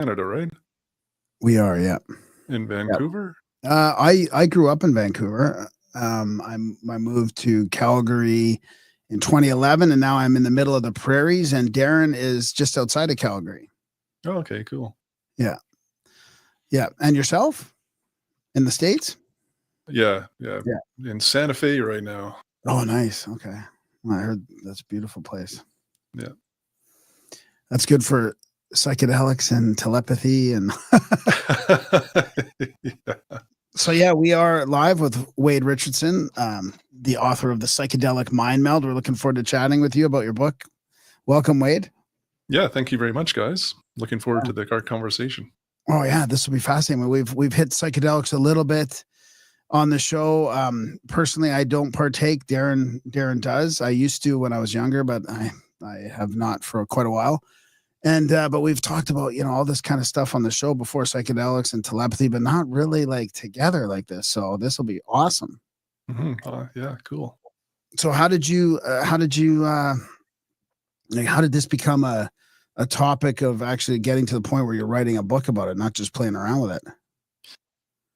Canada, right? We are, yeah. In Vancouver? I grew up in Vancouver. I moved to Calgary in 2011, and now I'm in the middle of the prairies, and Darren is just outside of Calgary. Oh, okay, cool. Yeah. Yeah. And yourself in the States? Yeah. Yeah. In Santa Fe right now. Oh, nice. Okay. Well, I heard that's a beautiful place. Yeah. That's good for psychedelics and telepathy and Yeah. So yeah, we are live with Wade Richardson, the author of the Psychedelic Mind Meld. We're looking forward to chatting with you about your book. Welcome, Wade. Yeah, thank you very much, guys. Looking forward to our conversation. Oh yeah, this will be fascinating. We've hit psychedelics a little bit on the show. Personally, I don't partake. Darren does. I used to when I was younger, but I have not for quite a while. And but we've talked about, all this kind of stuff on the show before, psychedelics and telepathy, but not really like together like this. So this will be awesome. Yeah, cool. So how did this become a topic of actually getting to the point where you're writing a book about it, not just playing around with it?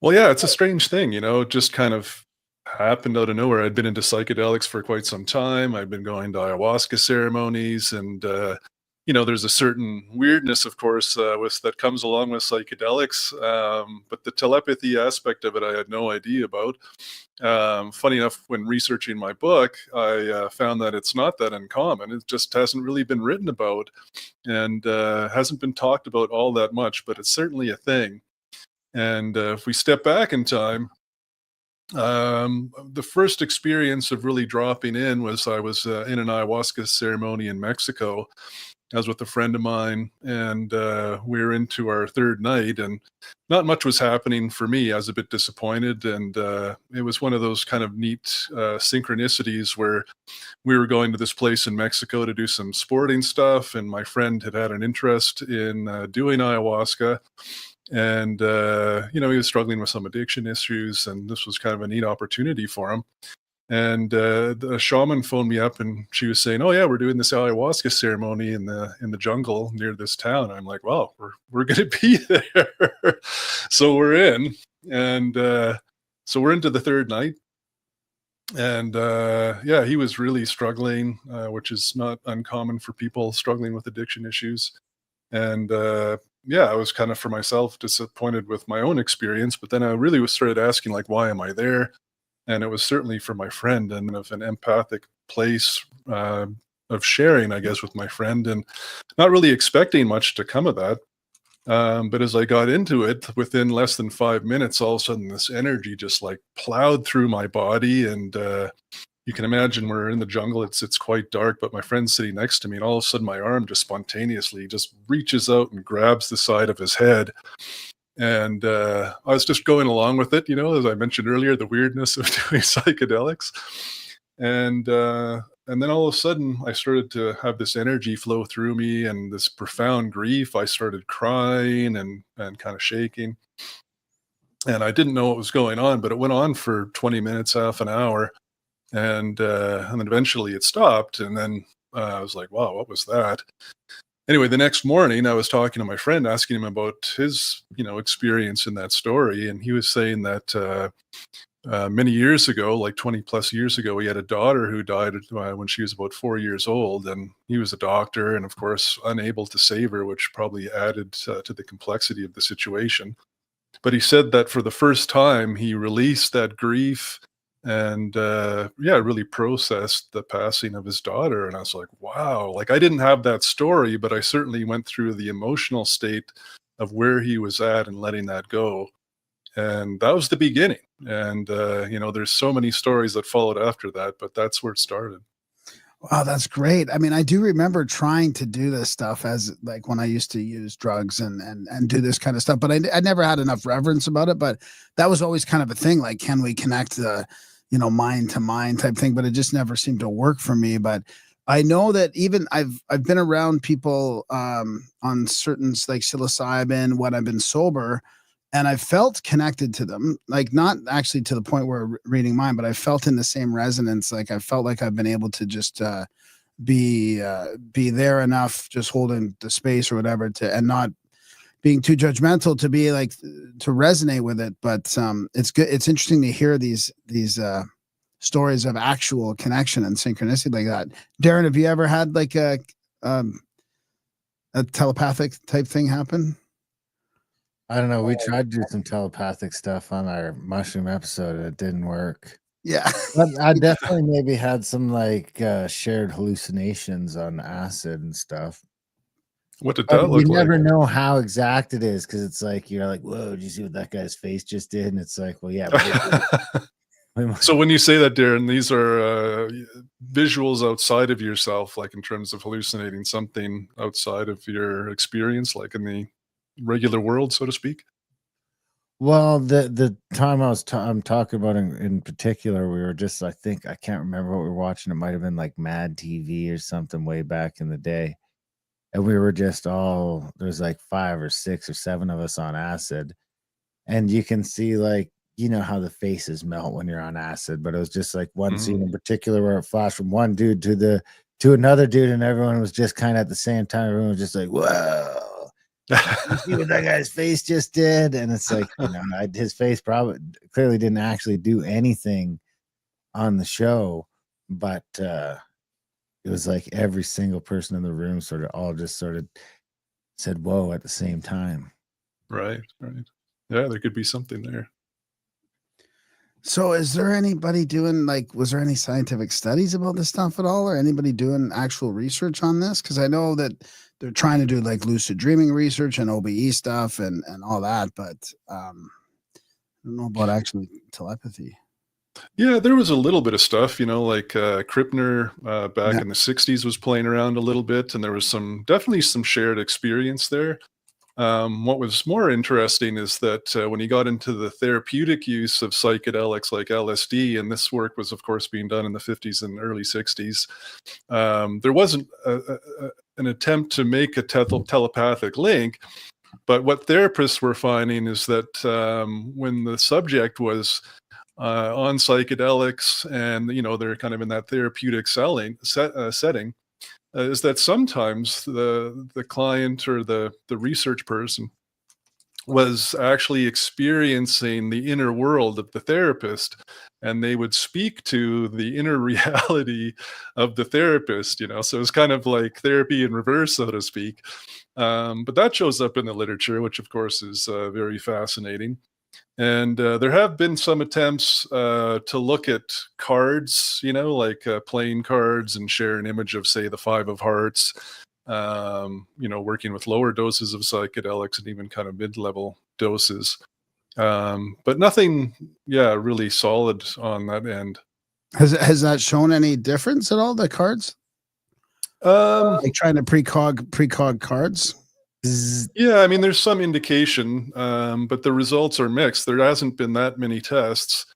Well, yeah, it's a strange thing, it just kind of happened out of nowhere. I'd been into psychedelics for quite some time. I've been going to ayahuasca ceremonies, and there's a certain weirdness, of course, that comes along with psychedelics. But the telepathy aspect of it, I had no idea about. Funny enough, when researching my book, I found that it's not that uncommon. It just hasn't really been written about and hasn't been talked about all that much, but it's certainly a thing. And if we step back in time, the first experience of really dropping in was I was in an ayahuasca ceremony in Mexico. I was with a friend of mine, and we were into our third night, and not much was happening for me. I was a bit disappointed, and it was one of those kind of neat synchronicities where we were going to this place in Mexico to do some sporting stuff, and my friend had an interest in doing ayahuasca. And, he was struggling with some addiction issues, and this was kind of a neat opportunity for him. And the shaman phoned me up, and she was saying, "Oh yeah, we're doing this ayahuasca ceremony in the jungle near this town." I'm like, "Wow, we're going to be there." So we're in, and so we're into the third night. And yeah, he was really struggling, which is not uncommon for people struggling with addiction issues. And yeah, I was kind of for myself disappointed with my own experience, but then I really started asking, like, why am I there? And it was certainly for my friend, and of an empathic place of sharing, I guess, with my friend, and not really expecting much to come of that. But as I got into it, within less than 5 minutes, all of a sudden this energy just like plowed through my body. And you can imagine we're in the jungle. It's quite dark, but my friend's sitting next to me, and all of a sudden my arm just spontaneously just reaches out and grabs the side of his head. And I was just going along with it, as I mentioned earlier, the weirdness of doing psychedelics. And then all of a sudden I started to have this energy flow through me, and this profound grief. I started crying and kind of shaking. And I didn't know what was going on, but it went on for 20 minutes, half an hour. And then eventually it stopped. And then I was like, wow, what was that? Anyway, the next morning I was talking to my friend, asking him about his, experience in that story. And he was saying that many years ago, like 20 plus years ago, he had a daughter who died when she was about 4 years old. And he was a doctor and, of course, unable to save her, which probably added to the complexity of the situation. But he said that for the first time, he released that grief and really processed the passing of his daughter. And I was like, wow, like I didn't have that story, but I certainly went through the emotional state of where he was at and letting that go. And that was the beginning. And, there's so many stories that followed after that, but that's where it started. Wow, that's great. I mean, I do remember trying to do this stuff as like when I used to use drugs and do this kind of stuff, but I never had enough reverence about it. But that was always kind of a thing. Like, can we connect the, mind to mind type thing? But it just never seemed to work for me. But I know that even I've been around people on certain like psilocybin when I've been sober, and I felt connected to them, like not actually to the point where reading mine, but I felt in the same resonance. Like I felt like I've been able to just be there enough, just holding the space or whatever and not being too judgmental to be like to resonate with it. But it's good. It's interesting to hear these stories of actual connection and synchronicity like that. Darren, have you ever had like a telepathic type thing happen? I don't know. We tried to do some telepathic stuff on our mushroom episode and it didn't work. Yeah. But I definitely maybe had some like shared hallucinations on acid and stuff. What did that look like? You never know how exact it is because it's like you're like, whoa, did you see what that guy's face just did? And it's like, well, yeah. So when you say that, Darren, these are visuals outside of yourself, like in terms of hallucinating something outside of your experience, like in the regular world, so to speak. Well, the time I'm talking about in particular, we were just, I think, I can't remember what we were watching. It might have been like Mad TV or something way back in the day. And we were just there's like 5 or 6 or 7 of us on acid. And you can see like, you know how the faces melt when you're on acid, but it was just like one scene in particular where it flashed from one dude to another dude, and everyone was just kind of at the same time. Everyone was just like, whoa. You see what that guy's face just did? And it's like, you know, his face probably clearly didn't actually do anything on the show, but it was like every single person in the room sort of said whoa at the same time. Right. Yeah, there could be something there. So is there anybody doing was there any scientific studies about this stuff at all, or anybody doing actual research on this? Because I know that they're trying to do like lucid dreaming research and OBE stuff and all that, but I don't know about actually telepathy. Yeah, there was a little bit of stuff, like Krippner back in the 60s was playing around a little bit, and there was definitely some shared experience there. What was more interesting is that when he got into the therapeutic use of psychedelics like LSD, and this work was, of course, being done in the 50s and early 60s, there wasn't an attempt to make a telepathic link. But what therapists were finding is that when the subject was on psychedelics and, they're kind of in that therapeutic setting, is that sometimes the client or the research person was actually experiencing the inner world of the therapist, and they would speak to the inner reality of the therapist, so it's kind of like therapy in reverse, so to speak. But that shows up in the literature, which of course is very fascinating. And there have been some attempts to look at cards, like playing cards and share an image of, say, the 5 of Hearts, working with lower doses of psychedelics and even kind of mid-level doses. But nothing, really solid on that end. Has that shown any difference at all, the cards? Like trying to precog cards? Yeah, I mean, there's some indication, but the results are mixed. There hasn't been that many tests.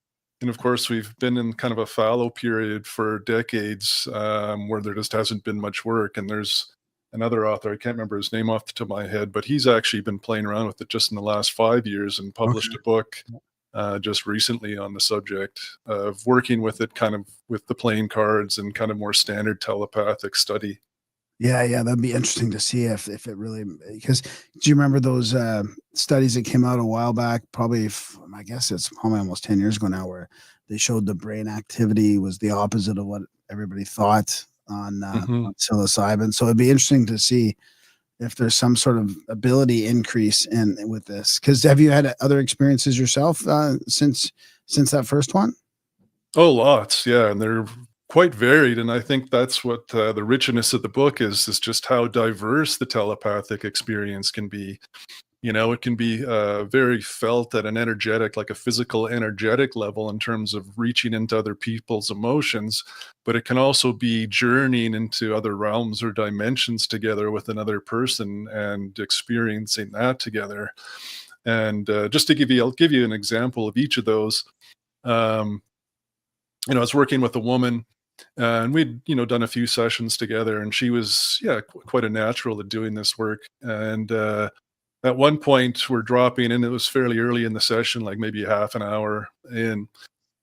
And of course, we've been in kind of a fallow period for decades where there just hasn't been much work. And there's another author, I can't remember his name off the top of my head, but he's actually been playing around with it just in the last 5 years and published a book just recently on the subject of working with it kind of with the playing cards and kind of more standard telepathic study. Yeah, that'd be interesting to see if it really, because do you remember those studies that came out a while back? Probably, I guess it's probably almost 10 years ago now, where they showed the brain activity was the opposite of what everybody thought on psilocybin. So it'd be interesting to see if there's some sort of ability increase with this. Because have you had other experiences yourself since that first one? Oh, lots, yeah, and they're quite varied, and I think that's what the richness of the book is just how diverse the telepathic experience can be. It can be very felt at an energetic, like a physical energetic level in terms of reaching into other people's emotions, but it can also be journeying into other realms or dimensions together with another person and experiencing that together. And just to I'll give you an example of each of those. I was working with a woman, and we'd done a few sessions together, and she was quite a natural at doing this work. And at one point we're dropping in, it was fairly early in the session, like maybe half an hour in,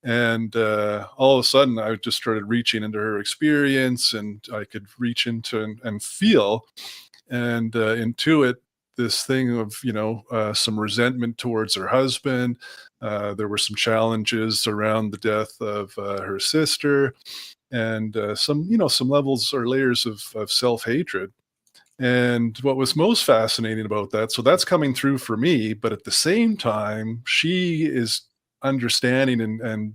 and all of a sudden I just started reaching into her experience, and I could reach into and feel and intuit this thing of, some resentment towards her husband. There were some challenges around the death of her sister, and some levels or layers of self-hatred. And what was most fascinating about that, so that's coming through for me, but at the same time, she is understanding and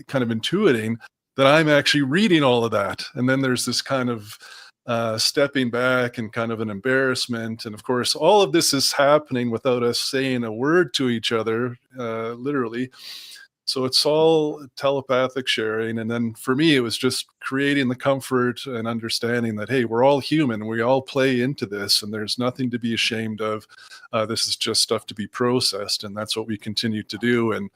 kind of intuiting that I'm actually reading all of that. And then there's this kind of stepping back and kind of an embarrassment. And of course, all of this is happening without us saying a word to each other, literally. So it's all telepathic sharing. And then for me, it was just creating the comfort and understanding that, hey, we're all human. We all play into this, and there's nothing to be ashamed of. This is just stuff to be processed. And that's what we continue to do. And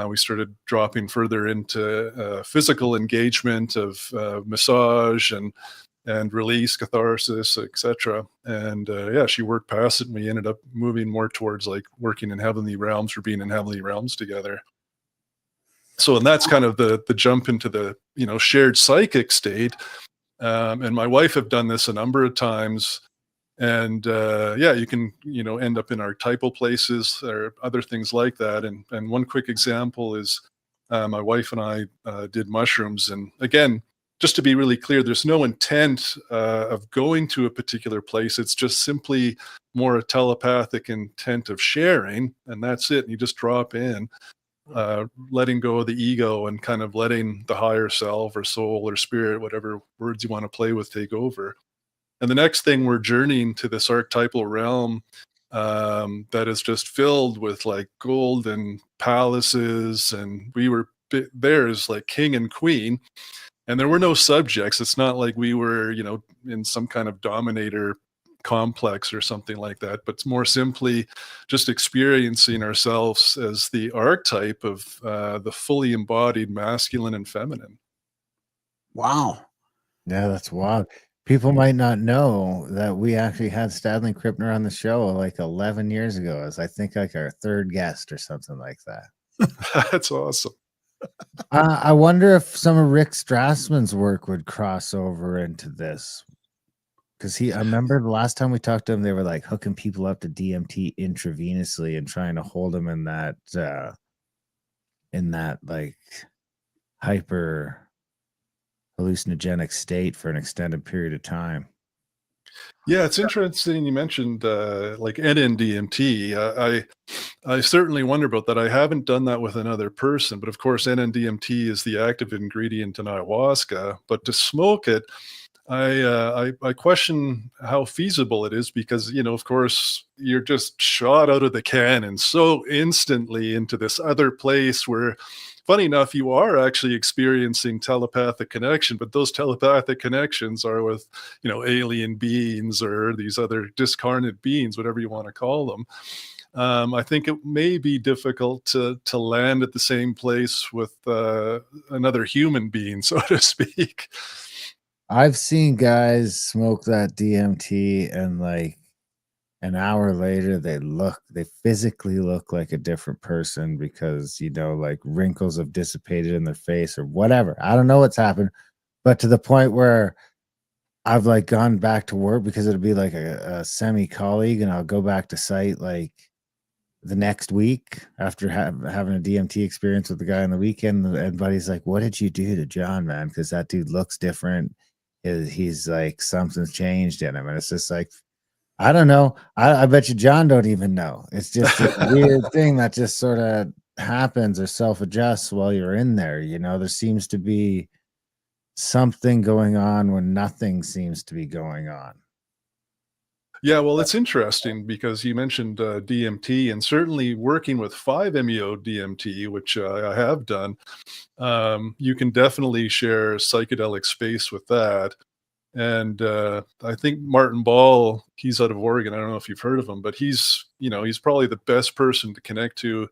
we started dropping further into physical engagement of massage and release, catharsis, etc. And she worked past it, and we ended up moving more towards like working in heavenly realms or being in heavenly realms together. So, and that's kind of the jump into the, shared psychic state. And my wife have done this a number of times. And you can, end up in archetypal places or other things like that. And one quick example is my wife and I did mushrooms. And again, just to be really clear, there's no intent of going to a particular place. It's just simply more a telepathic intent of sharing. And that's it. And you just drop in. Letting go of the ego and kind of letting the higher self or soul or spirit, whatever words you want to play with, take over. And the next thing, we're journeying to this archetypal realm that is just filled with like golden palaces, and we were there as like king and queen, and there were no subjects. It's not like we were, in some kind of dominator complex or something like that, but more simply just experiencing ourselves as the archetype of the fully embodied masculine and feminine. Wow. Yeah, that's wild. People might not know that we actually had Stanley Krippner on the show like 11 years ago as I think like our third guest or something like that. That's awesome. I wonder if some of Rick Strassman's work would cross over into this. Because I remember the last time we talked to him, they were like hooking people up to DMT intravenously and trying to hold them in that like hyper hallucinogenic state for an extended period of time. Yeah, it's interesting you mentioned like NN-DMT. I certainly wonder about that. I haven't done that with another person, but of course NN-DMT is the active ingredient in ayahuasca. But to smoke it, I question how feasible it is because, of course, you're just shot out of the cannon so instantly into this other place where, funny enough, you are actually experiencing telepathic connection, but those telepathic connections are with, alien beings or these other discarnate beings, whatever you want to call them. I think it may be difficult to land at the same place with another human being, so to speak. I've seen guys smoke that DMT and like an hour later they physically look like a different person because, like wrinkles have dissipated in their face or whatever. I don't know what's happened, but to the point where I've like gone back to work because it'll be like a semi-colleague and I'll go back to site like the next week after having a DMT experience with the guy on the weekend. And buddy's like, what did you do to John, man? Because that dude looks different. He's like something's changed in him, and it's just like I don't know. I bet you John don't even know. It's just a weird thing that just sort of happens or self-adjusts while you're in there. There seems to be something going on when nothing seems to be going on. Yeah, well, it's interesting because you mentioned DMT, and certainly working with 5-MeO DMT, which I have done, you can definitely share psychedelic space with that. And I think Martin Ball, he's out of Oregon. I don't know if you've heard of him, but he's probably the best person to connect to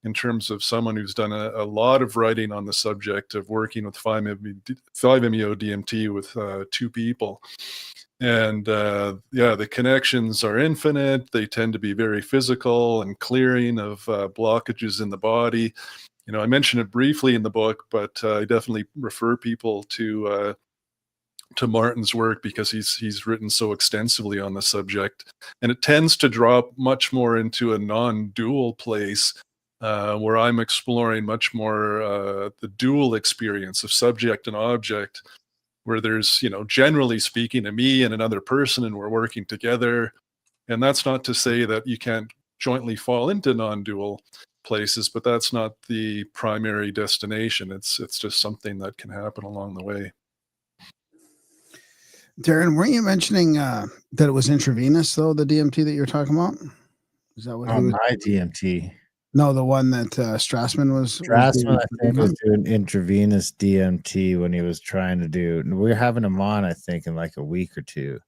in terms of someone who's done a lot of writing on the subject of working with 5-MeO DMT with two people. And the connections are infinite. They tend to be very physical and clearing of blockages in the body. I mention it briefly in the book, but I definitely refer people to to Martin's work because he's written so extensively on the subject, and it tends to drop much more into a non-dual place, where I'm exploring much more the dual experience of subject and object, where there's, generally speaking, a me and another person, and we're working together. And that's not to say that you can't jointly fall into non-dual places, but that's not the primary destination. It's just something that can happen along the way. Darren, weren't you mentioning that it was intravenous, though, the DMT that you're talking about? Is that what he was? My DMT. No, the one that Strassman was. Strassman, I think, was doing intravenous DMT when he was trying to do. We're having him on, I think, in like a week or two.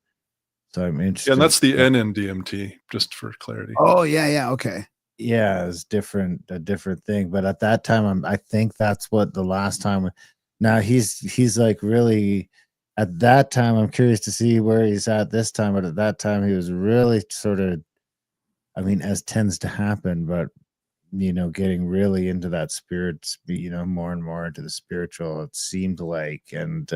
So I'm interested. Yeah, and that's the NN-DMT, just for clarity. Oh, yeah, okay. Yeah, it's a different thing. But at that time, I think that's what the last time. Now he's like really. At that time, I'm curious to see where he's at this time. But at that time, he was really sort of, I mean, as tends to happen, but getting really into that spirit, more and more into the spiritual, it seemed like, and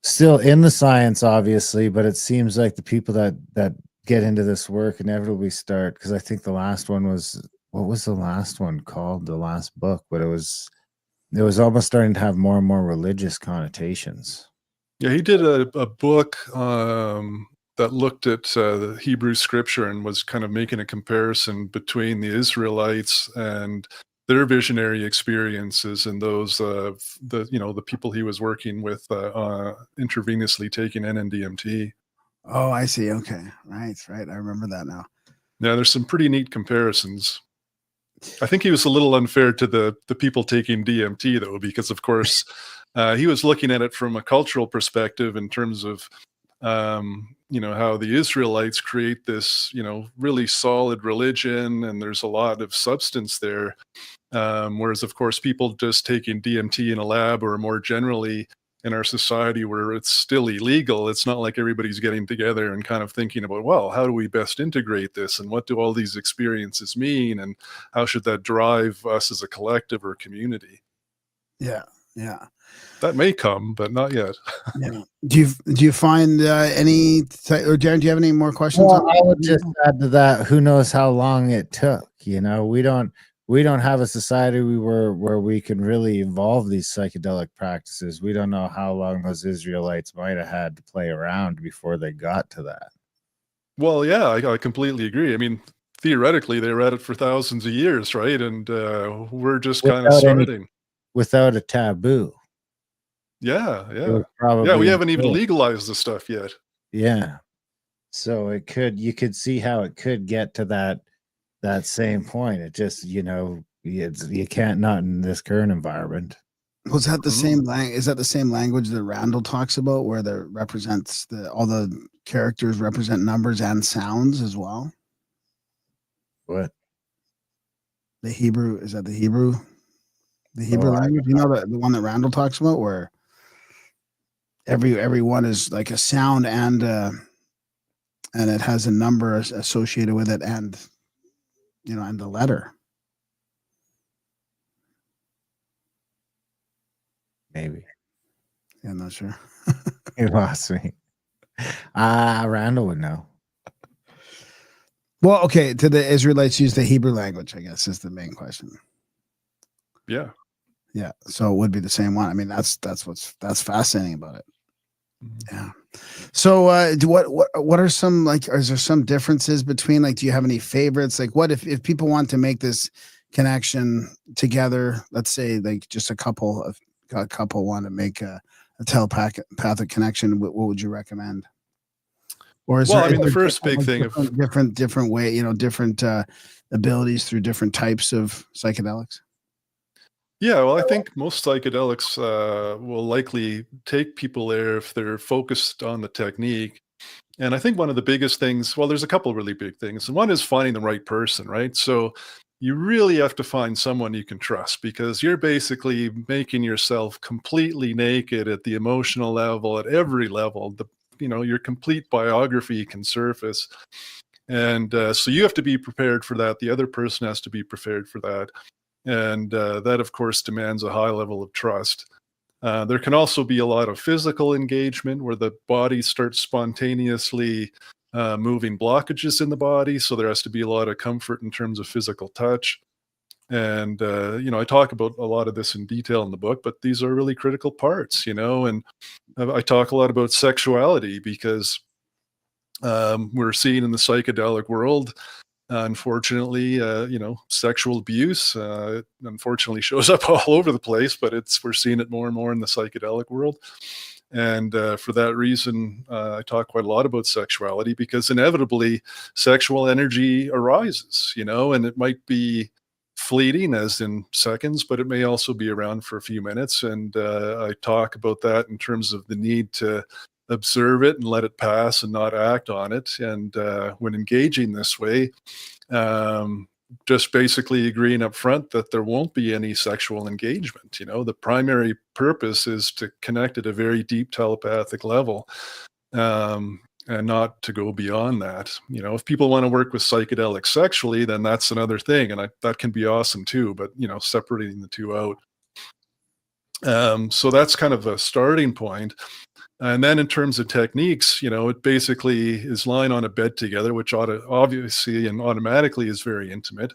still in the science, obviously, but it seems like the people that get into this work inevitably start, because I think the last one was, what was the last one called? The last book, but it was almost starting to have more and more religious connotations. Yeah, he did a book that looked at the Hebrew scripture and was kind of making a comparison between the Israelites and their visionary experiences and those of the people he was working with intravenously taking NN-DMT. Oh, I see. Okay, right. I remember that now. Yeah, there's some pretty neat comparisons. I think he was a little unfair to the people taking DMT, though, because of course he was looking at it from a cultural perspective in terms of how the Israelites create this really solid religion, and there's a lot of substance there, whereas of course people just taking DMT in a lab, or more generally in our society where it's still illegal, it's not like everybody's getting together and kind of thinking about, well, how do we best integrate this, and what do all these experiences mean, and how should that drive us as a collective or community? Yeah. That may come, but not yet. Yeah. Do you find any, or Darren, do you have any more questions? Well, I would just add to that, who knows how long it took. We don't have a society where we can really evolve these psychedelic practices. We don't know how long those Israelites might have had to play around before they got to that. Well, yeah, I completely agree. I mean, theoretically, they were at it for thousands of years, right? And we're just kind of starting. Without a taboo. Yeah. Yeah, we haven't even legalized the stuff yet. Yeah. So you could see how it could get to that same point. It just, you can't, not in this current environment. Was that the same is that the same language that Randall talks about, where there represents all the characters represent numbers and sounds as well? What? The Hebrew, is that the Hebrew? The Hebrew language? The one that Randall talks about, where every one is like a sound and it has a number associated with it, and and the letter. Maybe. Yeah, I'm not sure. You lost me. Randall would know. Well, okay. Do the Israelites use the Hebrew language, I guess, is the main question. Yeah. Yeah. So it would be the same one. I mean, that's fascinating about it. Mm-hmm. Yeah. So what are some, like, is there some differences between, like, do you have any favorites? Like, what if people want to make this connection together, let's say like just a couple want to make a telepathic connection, what would you recommend? Or is the first big thing of different way, different abilities through different types of psychedelics? Yeah, well, I think most psychedelics will likely take people there if they're focused on the technique. And I think one of the biggest things, well, there's a couple of really big things. And one is finding the right person, right? So you really have to find someone you can trust, because you're basically making yourself completely naked at the emotional level, at every level. Your complete biography can surface. And so you have to be prepared for that. The other person has to be prepared for that. And that, of course, demands a high level of trust. There can also be a lot of physical engagement where the body starts spontaneously moving blockages in the body. So there has to be a lot of comfort in terms of physical touch. And, I talk about a lot of this in detail in the book, but these are really critical parts, and I talk a lot about sexuality because we're seeing in the psychedelic world, unfortunately, sexual abuse, unfortunately shows up all over the place, but we're seeing it more and more in the psychedelic world. And for that reason, I talk quite a lot about sexuality because inevitably sexual energy arises, and it might be fleeting, as in seconds, but it may also be around for a few minutes. And I talk about that in terms of the need to observe it and let it pass and not act on it. And when engaging this way, just basically agreeing up front that there won't be any sexual engagement. The primary purpose is to connect at a very deep telepathic level, and not to go beyond that. If people want to work with psychedelics sexually, then that's another thing, and that can be awesome too. But separating the two out. So that's kind of a starting point. And then in terms of techniques, it basically is lying on a bed together, which obviously and automatically is very intimate,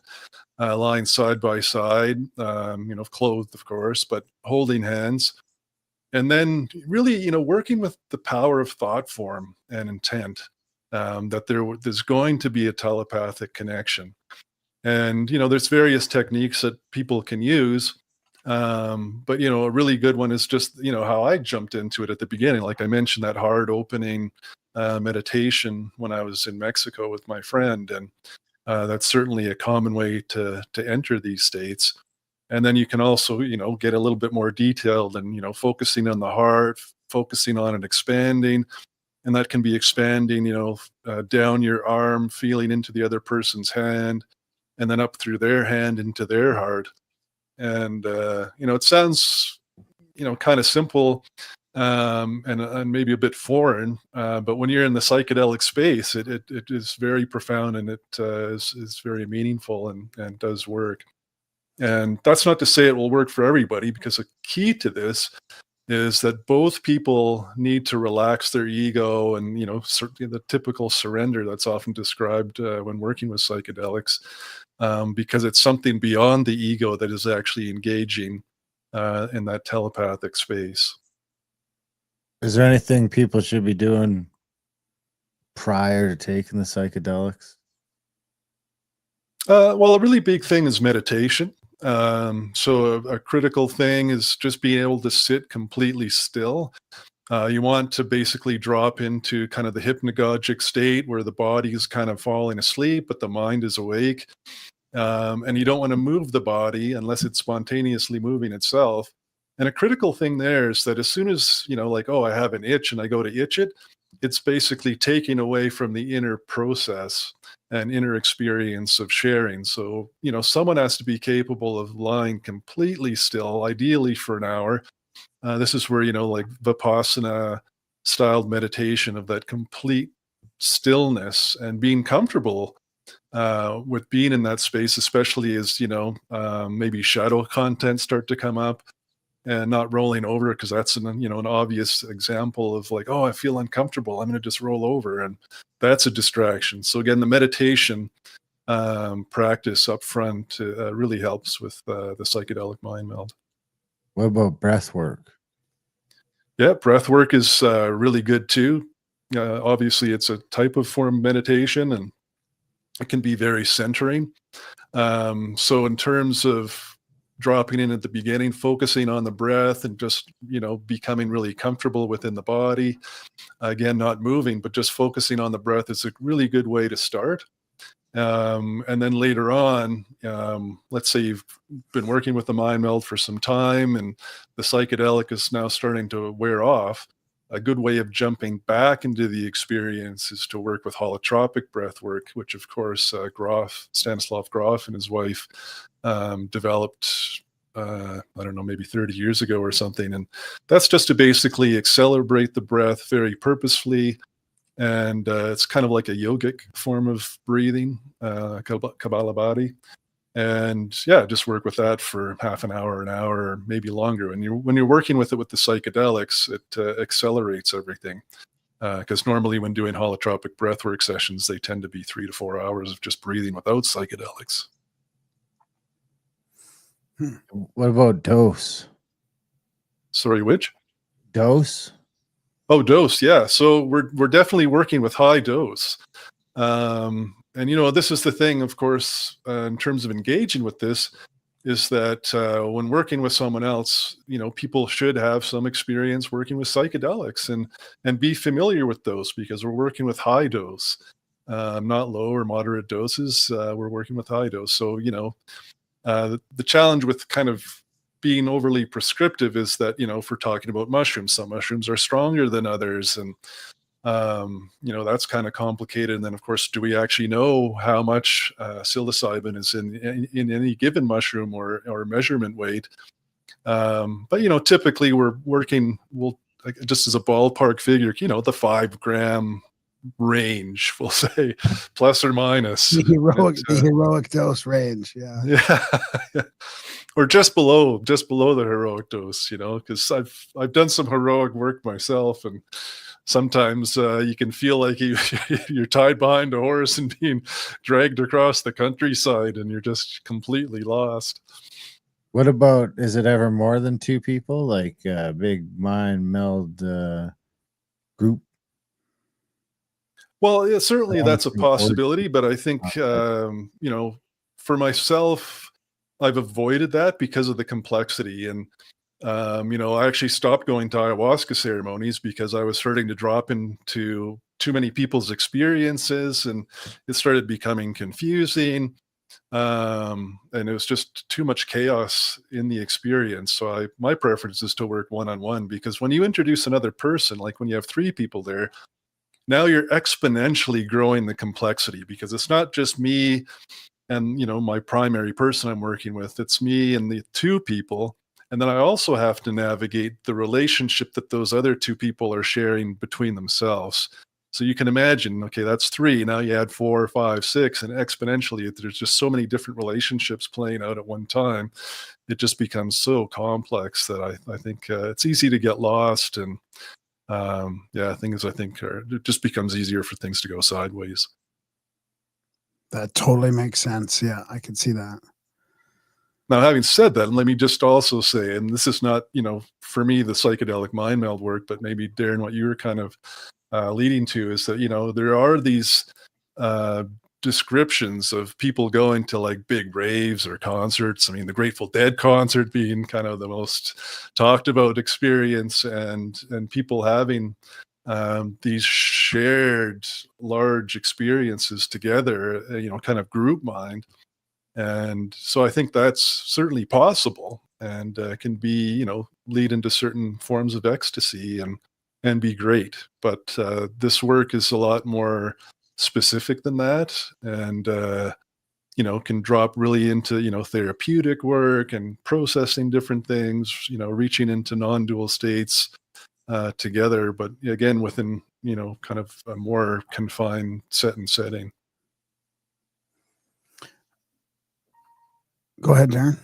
lying side by side, clothed, of course, but holding hands. And then really, working with the power of thought form and intent, that there's going to be a telepathic connection. And, there's various techniques that people can use. But a really good one is just how I jumped into it at the beginning. Like I mentioned, that hard opening meditation when I was in Mexico with my friend, and that's certainly a common way to enter these states. And then you can also get a little bit more detailed and focusing on the heart, focusing on it expanding, and that can be expanding down your arm, feeling into the other person's hand, and then up through their hand into their heart. And it sounds kind of simple, and maybe a bit foreign, but when you're in the psychedelic space, it is very profound, and it is very meaningful and does work. And that's not to say it will work for everybody, because a key to this is that both people need to relax their ego, and certainly the typical surrender that's often described when working with psychedelics, because it's something beyond the ego that is actually engaging in that telepathic space. Is there anything people should be doing prior to taking the psychedelics? Well, a really big thing is meditation. So a critical thing is just being able to sit completely still. You want to basically drop into kind of the hypnagogic state where the body is kind of falling asleep, but the mind is awake. And you don't want to move the body unless it's spontaneously moving itself. And a critical thing there is that as soon as, like, oh, I have an itch and I go to itch it, it's basically taking away from the inner process and inner experience of sharing. So, someone has to be capable of lying completely still, ideally for an hour. This is where, like Vipassana styled meditation of that complete stillness and being comfortable with being in that space, especially as, maybe shadow content start to come up, and not rolling over, because that's an obvious example of like, oh, I feel uncomfortable, I'm going to just roll over, and that's a distraction. So again, the meditation practice up front really helps with the psychedelic mind meld. What about breath work? Yeah, breath work is really good too. Obviously, it's a type of form of meditation, and it can be very centering. So in terms of dropping in at the beginning, focusing on the breath, and just, becoming really comfortable within the body. Again, not moving, but just focusing on the breath is a really good way to start. And then later on, let's say you've been working with the mind meld for some time and the psychedelic is now starting to wear off. A good way of jumping back into the experience is to work with holotropic breath work, which of course Stanislav Grof and his wife developed, I don't know, maybe 30 years ago or something. And that's just to basically accelerate the breath very purposefully. And it's kind of like a yogic form of breathing, Kapalabhati. and yeah, just work with that for half an hour, or maybe longer. When you're working with it with the psychedelics, it accelerates everything. Because normally when doing holotropic breathwork sessions, they tend to be 3 to 4 hours of just breathing without psychedelics. What about dose? Sorry, which? Dose? Oh, dose. Yeah. So we're definitely working with high dose. And this is the thing, of course, in terms of engaging with this, is that when working with someone else, people should have some experience working with psychedelics and be familiar with those, because we're working with high dose, not low or moderate doses. We're working with high dose. So, the challenge with kind of being overly prescriptive is that, if we're talking about mushrooms, some mushrooms are stronger than others. And that's kind of complicated. And then, of course, do we actually know how much psilocybin is in any given mushroom or measurement weight? But typically we'll just as a ballpark figure, the 5 gram range, we'll say, plus or minus. The heroic dose range, yeah. Yeah. Or just below the heroic dose, because I've done some heroic work myself, and sometimes you can feel like you're tied behind a horse and being dragged across the countryside, and you're just completely lost. What about, is it ever more than 2 people, like a big mind meld group? Well, yeah, certainly that's a possibility, but I think, for myself, I've avoided that because of the complexity. And, I actually stopped going to ayahuasca ceremonies because I was starting to drop into too many people's experiences, and it started becoming confusing. And it was just too much chaos in the experience. So my preference is to work one-on-one, because when you introduce another person, like when you have 3 people there, now you're exponentially growing the complexity, because it's not just me and my primary person I'm working with. It's me and the 2 people, and then I also have to navigate the relationship that those other 2 people are sharing between themselves. So you can imagine, okay, that's 3. Now you add 4, 5, 6, and exponentially, there's just so many different relationships playing out at one time. It just becomes so complex that I think it's easy to get lost. And things, I think, it just becomes easier for things to go sideways. That totally makes sense. Yeah, I can see that. Now, having said that, let me just also say, and this is not, for me, the psychedelic mind meld work, but maybe, Darren, what you were kind of leading to is that, there are these descriptions of people going to like big raves or concerts. I mean, the Grateful Dead concert being kind of the most talked about experience, and people having these shared large experiences together, kind of group mind. And so I think that's certainly possible, and can be, lead into certain forms of ecstasy and be great. But this work is a lot more specific than that, and can drop really into therapeutic work and processing different things, reaching into non-dual states together, but again within kind of a more confined setting. Go ahead, Darren.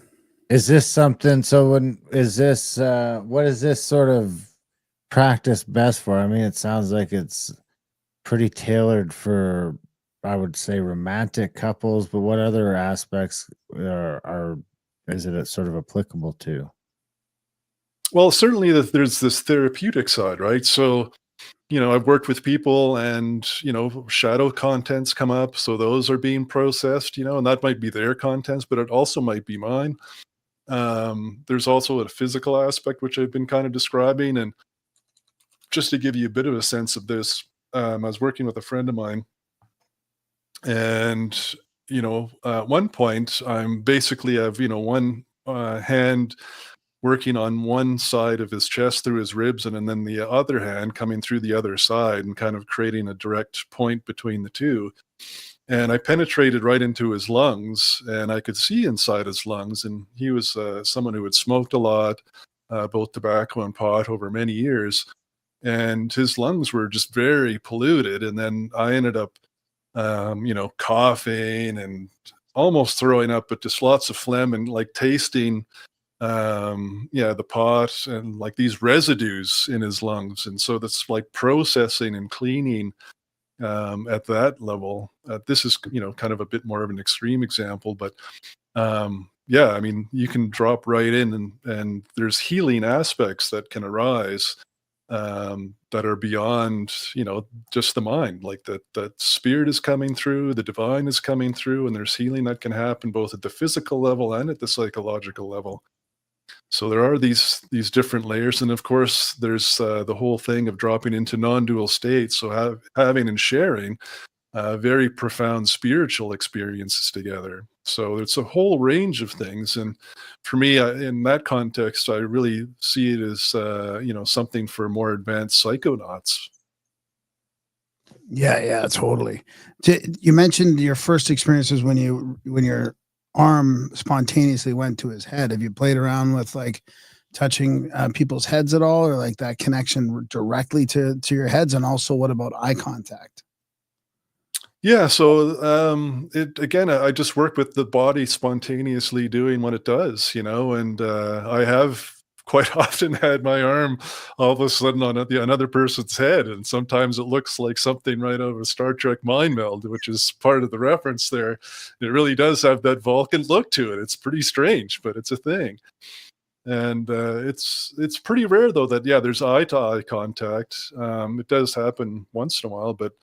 Is this something, what is this sort of practice best for? I mean, it sounds like it's pretty tailored for, I would say, romantic couples, but what other aspects is it sort of applicable to? Well, certainly there's this therapeutic side, right? So, I've worked with people, and, shadow contents come up. So those are being processed, and that might be their contents, but it also might be mine. There's also a physical aspect, which I've been kind of describing. And just to give you a bit of a sense of this, I was working with a friend of mine, and, at one point I'm basically have, one hand working on one side of his chest through his ribs, and then the other hand coming through the other side, and kind of creating a direct point between the two. And I penetrated right into his lungs, and I could see inside his lungs. And he was someone who had smoked a lot, both tobacco and pot, over many years. And his lungs were just very polluted. And then I ended up, coughing and almost throwing up, but just lots of phlegm and like tasting the pot and like these residues in his lungs. And so that's like processing and cleaning at that level. This is, kind of a bit more of an extreme example, but I mean, you can drop right in and there's healing aspects that can arise that are beyond, just the mind. Like that spirit is coming through, the divine is coming through, and there's healing that can happen both at the physical level and at the psychological level. So there are these different layers, and of course, there's the whole thing of dropping into non-dual states. So having and sharing very profound spiritual experiences together. So it's a whole range of things, and for me, in that context, I really see it as something for more advanced psychonauts. Yeah, totally. You mentioned your first experiences when your arm spontaneously went to his head. Have you played around with like touching people's heads at all, or like that connection directly to your heads? And also, what about eye contact? Yeah, so it again, I just work with the body spontaneously doing what it does, and I have quite often had my arm all of a sudden on another person's head, and sometimes it looks like something right out of a Star Trek mind meld, which is part of the reference there. It really does have that Vulcan look to it. It's pretty strange, but it's a thing. And it's pretty rare though that there's eye to eye contact. It does happen once in a while, but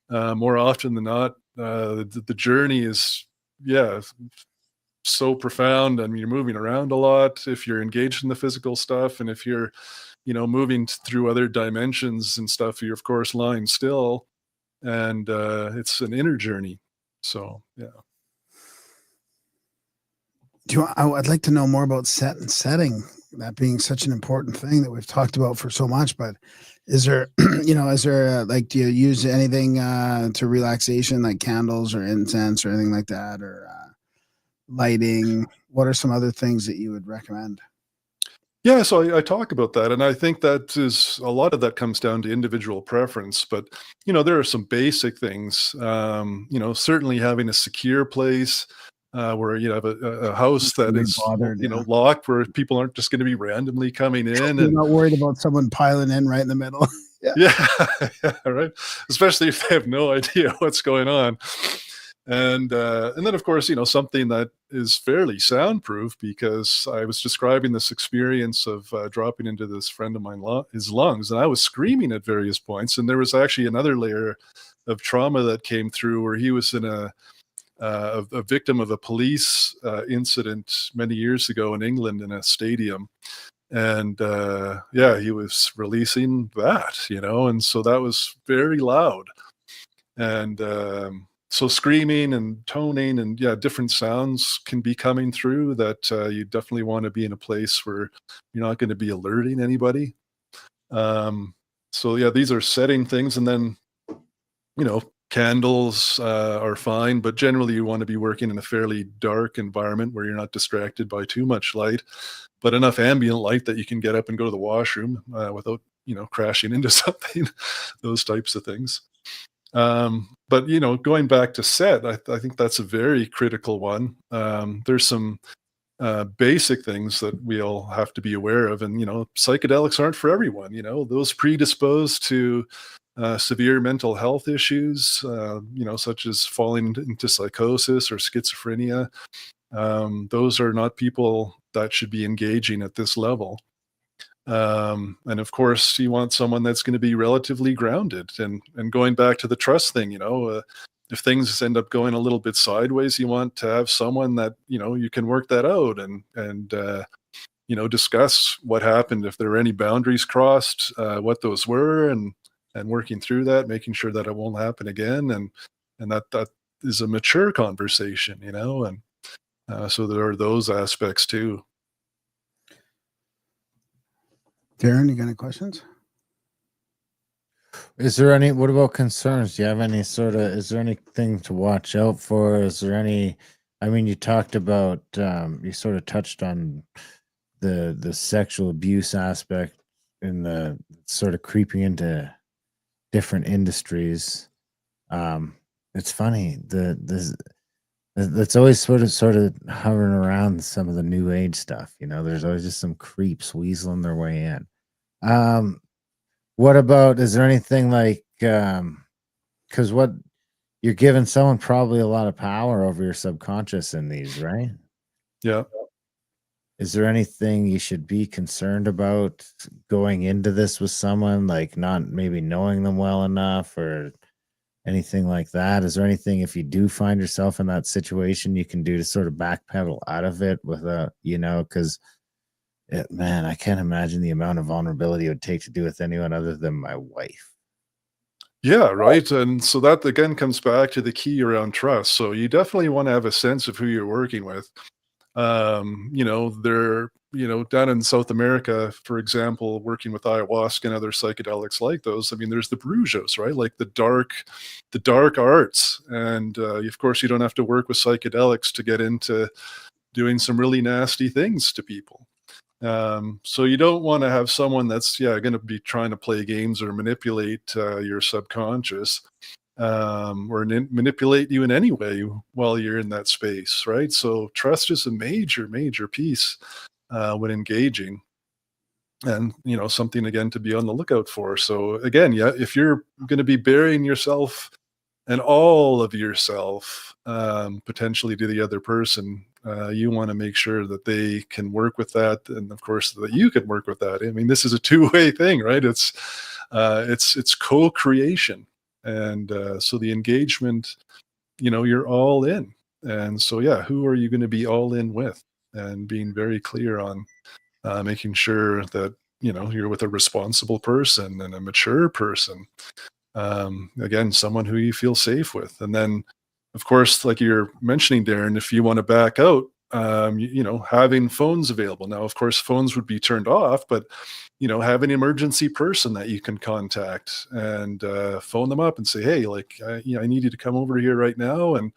more often than not, the journey is, so profound. I mean, you're moving around a lot if you're engaged in the physical stuff, and if you're, moving through other dimensions and stuff, you're of course lying still, and it's an inner journey. So yeah. I'd like to know more about set and setting, that being such an important thing that we've talked about for so much. But is there, like, do you use anything to relaxation, like candles or incense or anything like that, or lighting? What are some other things that you would recommend? Yeah, so I talk about that, and I think that is a lot of that comes down to individual preference. But there are some basic things. Certainly having a secure place where you have a house that You're is bothered, yeah. locked, where people aren't just going to be randomly coming in. You're And not worried about someone piling in right in the middle. yeah, right. Especially if they have no idea what's going on. And then of course, something that is fairly soundproof, because I was describing this experience of dropping into this friend of mine, his lungs, and I was screaming at various points. And there was actually another layer of trauma that came through, where he was in a victim of a police incident many years ago in England in a stadium. And he was releasing that, and so that was very loud. And so screaming and toning and different sounds can be coming through that you definitely want to be in a place where you're not going to be alerting anybody. So these are setting things. And then, candles are fine, but generally you want to be working in a fairly dark environment where you're not distracted by too much light, but enough ambient light that you can get up and go to the washroom without, crashing into something, those types of things. But going back to set, I think that's a very critical one. There's some basic things that we all have to be aware of, and psychedelics aren't for everyone. Those predisposed to severe mental health issues, such as falling into psychosis or schizophrenia. Those are not people that should be engaging at this level. And of course, you want someone that's going to be relatively grounded. And going back to the trust thing, if things end up going a little bit sideways, you want to have someone that you can work that out and discuss what happened, if there were any boundaries crossed, what those were, and working through that, making sure that it won't happen again, and that is a mature conversation, and so there are those aspects too. Darren, you got any questions? What about concerns? Do you have any is there anything to watch out for? Is there any, you talked about, you sort of touched on the sexual abuse aspect in the sort of creeping into different industries. It's funny, That's always sort of hovering around some of the new age stuff. There's always just some creeps weaseling their way in. What about, is there anything like, because what you're giving someone probably a lot of power over your subconscious in these, right? Yeah. Is there anything you should be concerned about going into this with someone, like not maybe knowing them well enough or anything like that? Is there anything, if you do find yourself in that situation, you can do to sort of backpedal out of it without, because man, I can't imagine the amount of vulnerability it would take to do with anyone other than my wife. Yeah, right. And so that again comes back to the key around trust. So you definitely want to have a sense of who you're working with. They're, down in South America, for example, working with ayahuasca and other psychedelics like those. I mean, there's the brujos, right? Like the dark arts. And of course, you don't have to work with psychedelics to get into doing some really nasty things to people. So you don't want to have someone that's going to be trying to play games or manipulate your subconscious, or manipulate you in any way while you're in that space, right? So trust is a major piece when engaging, and something again to be on the lookout for. So again, if you're going to be burying yourself and all of yourself potentially to the other person, you want to make sure that they can work with that, and of course that you can work with that. I mean, this is a two-way thing, right? It's co-creation, and so the engagement, you're all in, and so who are you going to be all in with, and being very clear on making sure that you're with a responsible person and a mature person. Again, someone who you feel safe with. And then, of course, like you're mentioning, Darren, if you want to back out, having phones available. Now, of course, phones would be turned off, but have an emergency person that you can contact and phone them up and say, hey, like, I need you to come over here right now and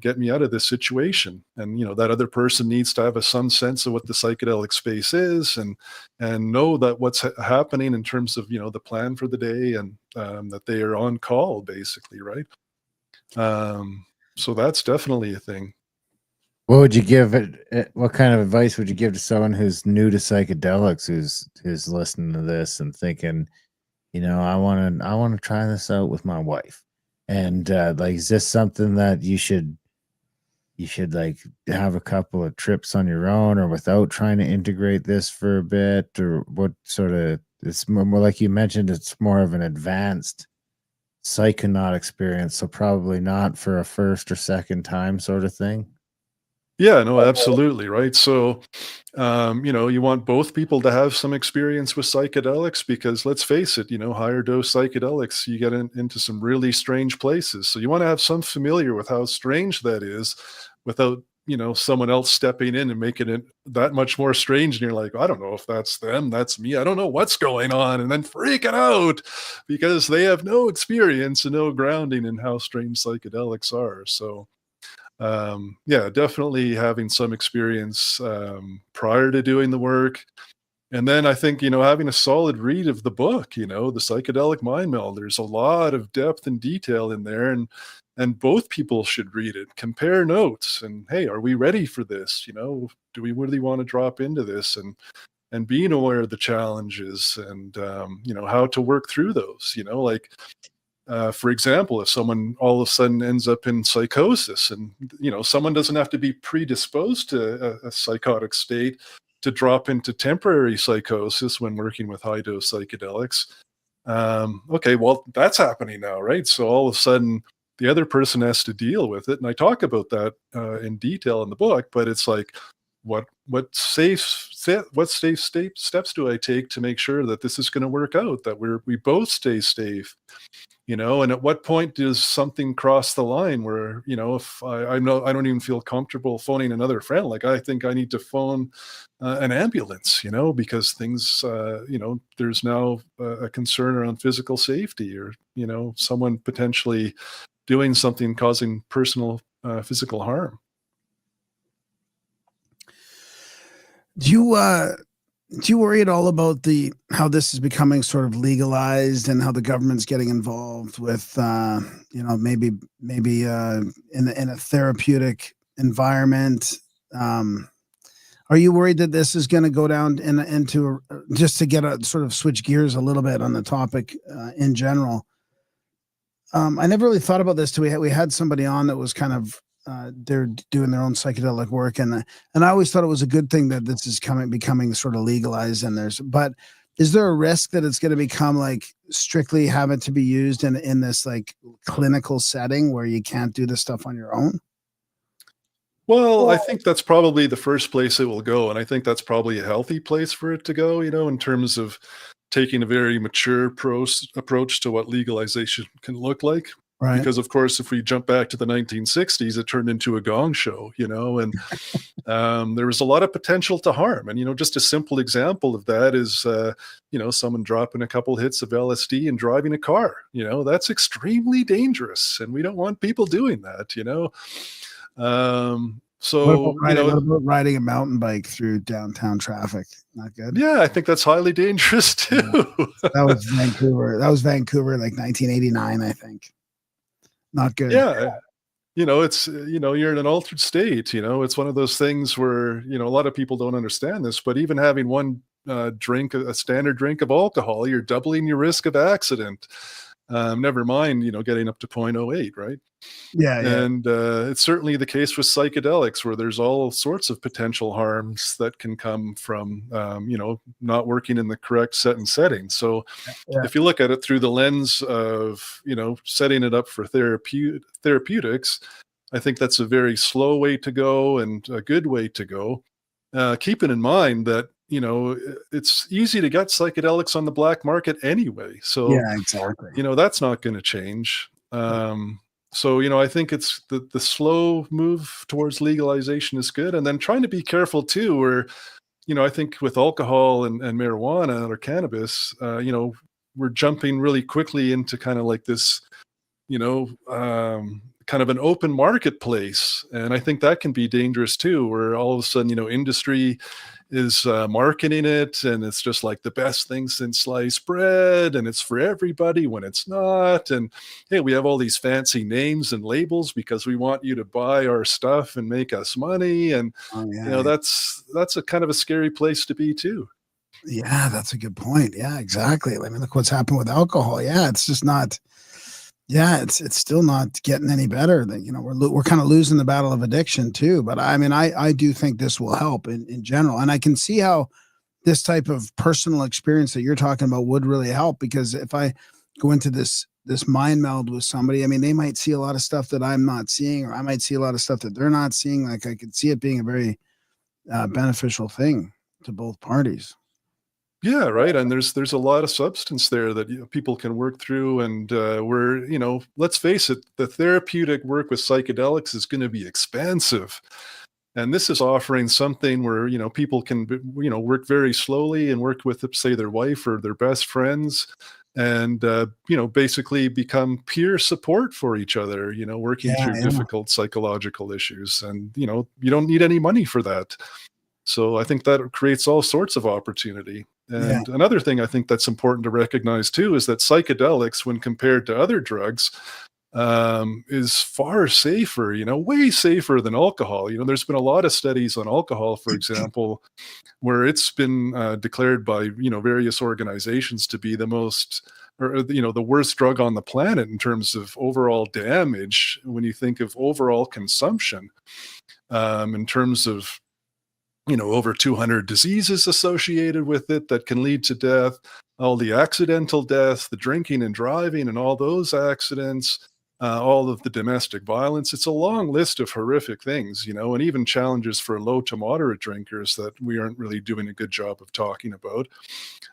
get me out of this situation. And that other person needs to have some sense of what the psychedelic space is, and know that what's happening in terms of the plan for the day, and that they are on call, basically, right? So that's definitely a thing. What would you give it? What kind of advice would you give to someone who's new to psychedelics, who's listening to this and thinking, I want to try this out with my wife, and like, is this something that you should like have a couple of trips on your own, or without trying to integrate this for a bit, or what sort of? It's more like you mentioned, it's more of an advanced psychonaut experience, so probably not for a first or second time sort of thing. Yeah, no, absolutely, right? So, you want both people to have some experience with psychedelics, because let's face it, higher dose psychedelics, you get into some really strange places. So you want to have some familiar with how strange that is, without, someone else stepping in and making it that much more strange. And you're like, I don't know if that's them, that's me. I don't know what's going on. And then freaking out because they have no experience and no grounding in how strange psychedelics are. So, definitely having some experience prior to doing the work. And then I think, having a solid read of the book, the Psychedelic Mind Meld, there's a lot of depth and detail in there, and both people should read it, compare notes, and hey, are we ready for this? Do we really want to drop into this? And being aware of the challenges, and how to work through those, like for example, if someone all of a sudden ends up in psychosis, and someone doesn't have to be predisposed to a psychotic state to drop into temporary psychosis when working with high dose psychedelics. Okay, well, that's happening now, right? So all of a sudden, the other person has to deal with it, and I talk about that in detail in the book. But it's like, what safe steps do I take to make sure that this is going to work out, that we both stay safe? And at what point does something cross the line where, if I know I don't even feel comfortable phoning another friend, like I think I need to phone an ambulance, because things, there's now a concern around physical safety, or, someone potentially doing something causing personal physical harm. Do you Do you worry at all about how this is becoming sort of legalized and how the government's getting involved with, maybe in a therapeutic environment? Are you worried that this is going to go down into just to get a sort of switch gears a little bit on the topic in general? I never really thought about this till we had somebody on that was kind of they're doing their own psychedelic work, and I always thought it was a good thing that this is becoming sort of legalized. But is there a risk that it's going to become like strictly have it to be used in this like clinical setting where you can't do this stuff on your own? Well, I think that's probably the first place it will go, and I think that's probably a healthy place for it to go, in terms of taking a very mature approach to what legalization can look like. Right. Because, of course, if we jump back to the 1960s, it turned into a gong show, and there was a lot of potential to harm. And, just a simple example of that is, someone dropping a couple hits of LSD and driving a car. That's extremely dangerous, and we don't want people doing that, So, what about riding a mountain bike through downtown traffic? Not good. Yeah, I think that's highly dangerous too. Yeah. That was Vancouver, like 1989, I think. Not good. Yeah. It's, you're in an altered state, it's one of those things where, a lot of people don't understand this, but even having one drink, a standard drink of alcohol, you're doubling your risk of accident. Never mind, getting up to 0.08, right? Yeah. And it's certainly the case with psychedelics, where there's all sorts of potential harms that can come from, not working in the correct setting. So if you look at it through the lens of, setting it up for therapeutics, I think that's a very slow way to go and a good way to go. Keeping in mind that, it's easy to get psychedelics on the black market anyway. So, yeah, exactly. That's not going to change. So, I think it's the slow move towards legalization is good. And then trying to be careful too, where, I think with alcohol and marijuana or cannabis, we're jumping really quickly into kind of like this, kind of an open marketplace. And I think that can be dangerous too, where all of a sudden, industry is marketing it, and it's just like the best thing since sliced bread, and it's for everybody when it's not. And hey, we have all these fancy names and labels because we want you to buy our stuff and make us money. And that's a kind of a scary place to be too. Yeah, that's a good point. Yeah, exactly. I mean, look what's happened with alcohol. Yeah, it's just not. Yeah, it's still not getting any better. That we're kind of losing the battle of addiction too. But I mean, I do think this will help in general, and I can see how this type of personal experience that you're talking about would really help. Because if I go into this mind meld with somebody, I mean, they might see a lot of stuff that I'm not seeing, or I might see a lot of stuff that they're not seeing. Like I could see it being a very beneficial thing to both parties. Yeah, right. And there's a lot of substance there that people can work through. And let's face it, the therapeutic work with psychedelics is going to be expansive. And this is offering something where, people can, work very slowly and work with, say, their wife or their best friends, and, basically become peer support for each other, working through difficult psychological issues. And, you don't need any money for that. So I think that creates all sorts of opportunity. And another thing I think that's important to recognize too is that psychedelics, when compared to other drugs, is far safer, way safer than alcohol. There's been a lot of studies on alcohol, for example, where it's been declared by, various organizations to be the most, or, the worst drug on the planet in terms of overall damage when you think of overall consumption, in terms of over 200 diseases associated with it that can lead to death, all the accidental deaths, the drinking and driving and all those accidents, all of the domestic violence. It's a long list of horrific things, and even challenges for low to moderate drinkers that we aren't really doing a good job of talking about.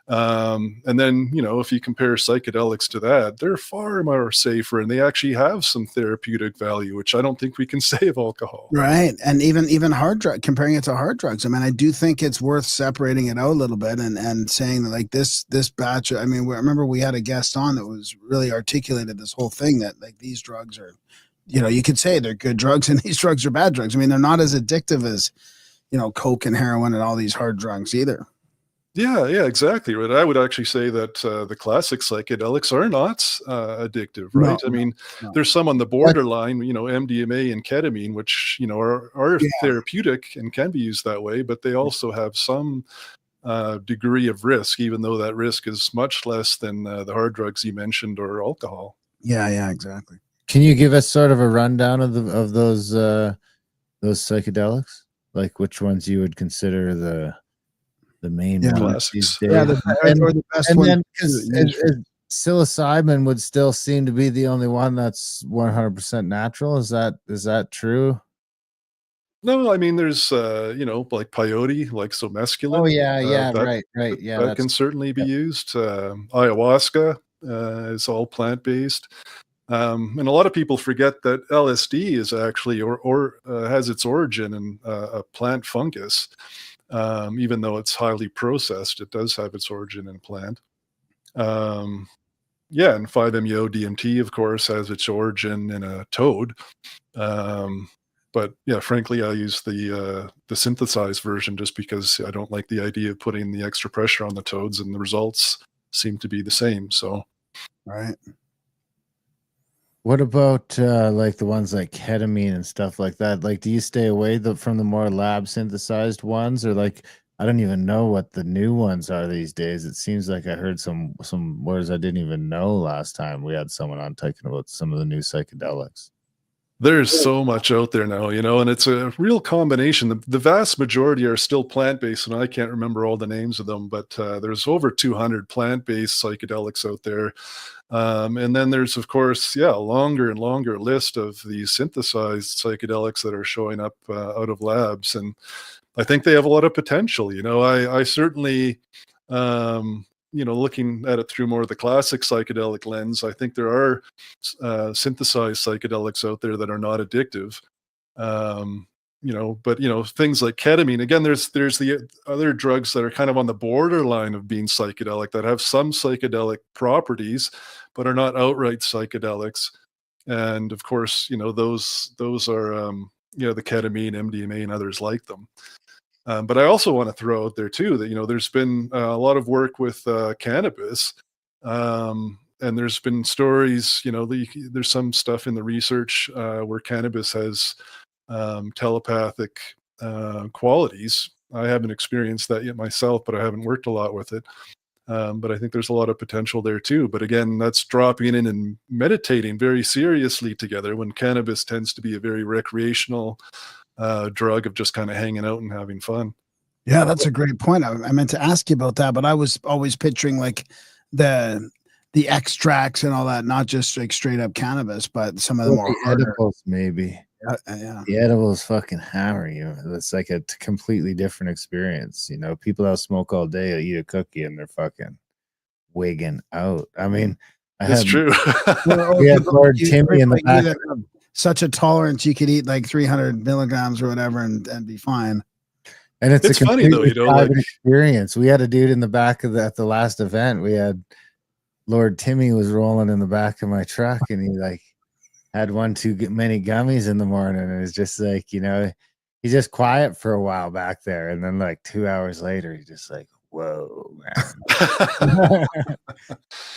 And then, if you compare psychedelics to that, they're far more safer, and they actually have some therapeutic value, which I don't think we can say of alcohol. Right. And even hard drug, comparing it to hard drugs. I mean, I do think it's worth separating it out a little bit and saying that like this batch, I mean, I remember we had a guest on that was really articulated this whole thing that like these drugs are, you could say they're good drugs and these drugs are bad drugs. I mean, they're not as addictive as, coke and heroin and all these hard drugs either. Yeah, exactly right. I would actually say that the classic psychedelics are not addictive, No, right? I mean, no. there's some on the But borderline, MDMA and ketamine, which are yeah, therapeutic and can be used that way, but they also have some degree of risk, even though that risk is much less than the hard drugs you mentioned or alcohol. yeah, exactly. Can you give us sort of a rundown of those psychedelics? Like which ones you would consider the main Yeah, ones these Classics. yeah, days? or the best And ones then to because use for. psilocybin would still seem to be the only one that's 100% natural. Is that true? No, I mean, there's like peyote, like Oh mescaline, yeah, that right. Yeah, that can that's certainly be yeah. used. Ayahuasca is all plant based. And a lot of people forget that LSD is actually or has its origin in a plant fungus. Even though it's highly processed, it does have its origin in plant. Um, yeah, and 5-MeO DMT, of course, has its origin in a toad. Um, but yeah, frankly, I use the synthesized version just because I don't like the idea of putting the extra pressure on the toads, and the results seem to be the same. So Right. What about like the ones like ketamine and stuff like that? Like, do you stay away from the more lab synthesized ones, or like I don't even know what the new ones are these days. It seems like I heard some words I didn't even know last time we had someone on talking about some of the new psychedelics. there's so much out there now, and it's a real combination. The vast majority are still plant based, and I can't remember all the names of them, but there's over 200 plant based psychedelics out there. And then there's, of course, a longer and longer list of these synthesized psychedelics that are showing up out of labs. And I think they have a lot of potential. I certainly, looking at it through more of the classic psychedelic lens, I think there are synthesized psychedelics out there that are not addictive. But things like ketamine, again, there's the other drugs that are kind of on the borderline of being psychedelic that have some psychedelic properties but are not outright psychedelics. And of course, those are the ketamine, MDMA, and others like them. But I also want to throw out there too that there's been a lot of work with cannabis, and there's been stories. There's some stuff in the research where cannabis has telepathic qualities. I haven't experienced that yet myself, but I haven't worked a lot with it. But I think there's a lot of potential there too. But again, that's dropping in and meditating very seriously together, when cannabis tends to be a very recreational drug of just kind of hanging out and having fun. Yeah, that's a great point. I meant to ask you about that, but I was always picturing like the the extracts and all that, not just like straight up cannabis, but some of the Well, more the harder. edibles, maybe. Yeah. The edibles fucking hammer you. It's like a completely different experience. People that smoke all day eat a cookie and they're fucking wigging out. I mean, I It's had true. we had Lord Timmy in the like back. such a tolerance, you could eat like 300 milligrams or whatever and be fine. And it's It's a funny though, completely private experience. We had a dude in the back of at the last event. We had Lord Timmy was rolling in the back of my truck, and he like had one too many gummies in the morning, and it's just like he's just quiet for a while back there, and then like 2 hours later, he's just like, "Whoa, man!"